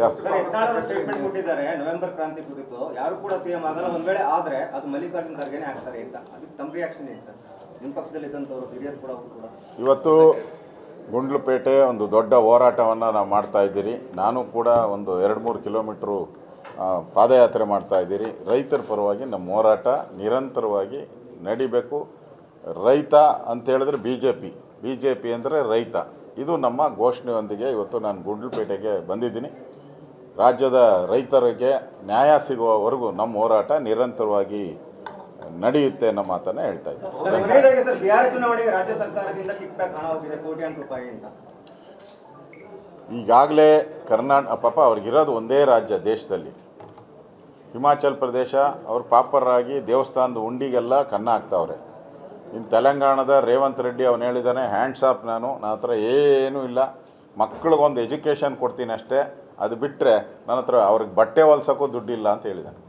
Statement ಕೊಟ್ಟಿದ್ದಾರೆ November ಕ್ರಾಂತಿ ಕುರಿತು ಯಾರು ಕೂಡ ಸಿಎಂ ಆಗಲ್ಲ, ಒಂದ್ ವೇಳೆ ಆದ್ರೆ ಅದು ಮಲ್ಲಿಕಾರ್ಜುನ್ ಖರ್ಗೆನೇ ಆಗ್ತಾರೆ ಅಂತ. ಅದಕ್ಕೆ ತಮ್ಮ ರಿಯಾಕ್ಷನ್ ಏನು ಸರ್? ನಿಮ್ಮ ಪಕ್ಷದಲ್ಲಿ ಇದ್ದಂಥವ್ರು ಹಿರಿಯರು ಕೂಡ ಇವತ್ತು ಗುಂಡ್ಲುಪೇಟೆ ಒಂದು ದೊಡ್ಡ ಹೋರಾಟವನ್ನು ನಾವು ಮಾಡ್ತಾ ಇದ್ದೀರಿ. ನಾನು ಕೂಡ ಒಂದು 2-3 ಕಿಲೋಮೀಟ್ರು ಪಾದಯಾತ್ರೆ ಮಾಡ್ತಾ ಇದ್ದೀರಿ. ರೈತರ ಪರವಾಗಿ ನಮ್ಮ ಹೋರಾಟ ನಿರಂತರವಾಗಿ ನಡಿಬೇಕು. ರೈತ ಅಂತೇಳಿದ್ರೆ ಬಿ ಜೆ ಪಿ ಅಂದರೆ ರೈತ, ಇದು ನಮ್ಮ ಘೋಷಣೆಯೊಂದಿಗೆ ಇವತ್ತು ನಾನು ಗುಂಡ್ಲುಪೇಟೆಗೆ ಬಂದಿದ್ದೀನಿ. ರಾಜ್ಯದ ರೈತರಿಗೆ ನ್ಯಾಯ ಸಿಗುವವರೆಗೂ ನಮ್ಮ ಹೋರಾಟ ನಿರಂತರವಾಗಿ ನಡೆಯುತ್ತೆ ಅನ್ನೋ ಮಾತನ್ನು ಹೇಳ್ತಾ ಇದ್ದೀನಿ. ಬಿಹಾರ ಚುನಾವಣೆಗೆ ರಾಜ್ಯ ಸರ್ಕಾರದಿಂದ ಕಿಕ್ ಬ್ಯಾಕ್ ಹಣ ಹೋಗಿದೆ ಕೋಟ್ಯಾಂತರ ರೂಪಾಯಿ ಅಂತ. ಈಗಾಗಲೇ ಪಾಪ ಅವ್ರಿಗಿರೋದು ಒಂದೇ ರಾಜ್ಯ ದೇಶದಲ್ಲಿ, ಹಿಮಾಚಲ್ ಪ್ರದೇಶ. ಅವ್ರು ಪಾಪರಾಗಿ ದೇವಸ್ಥಾನದ ಉಂಡಿಗೆಲ್ಲ ಕನ್ನ ಹಾಕ್ತಾವ್ರೆ. ಇನ್ನು ತೆಲಂಗಾಣದ ರೇವಂತ್ ರೆಡ್ಡಿ ಅವನು ಹೇಳಿದ್ದಾನೆ, ಹ್ಯಾಂಡ್ಸ್ ಆಫ್, ನನ್ನ ಹತ್ರ ಏನೂ ಇಲ್ಲ, ಮಕ್ಳಿಗೊಂದು ಎಜುಕೇಷನ್ ಕೊಡ್ತೀನಿ ಅಷ್ಟೇ, ಅದು ಬಿಟ್ಟರೆ ನನ್ನ ಹತ್ರ ಅವ್ರಿಗೆ ಬಟ್ಟೆ ಹೊಲ್ಸೋಕ್ಕೂ ದುಡ್ಡಿಲ್ಲ ಅಂತ ಹೇಳಿದ್ದಾನೆ.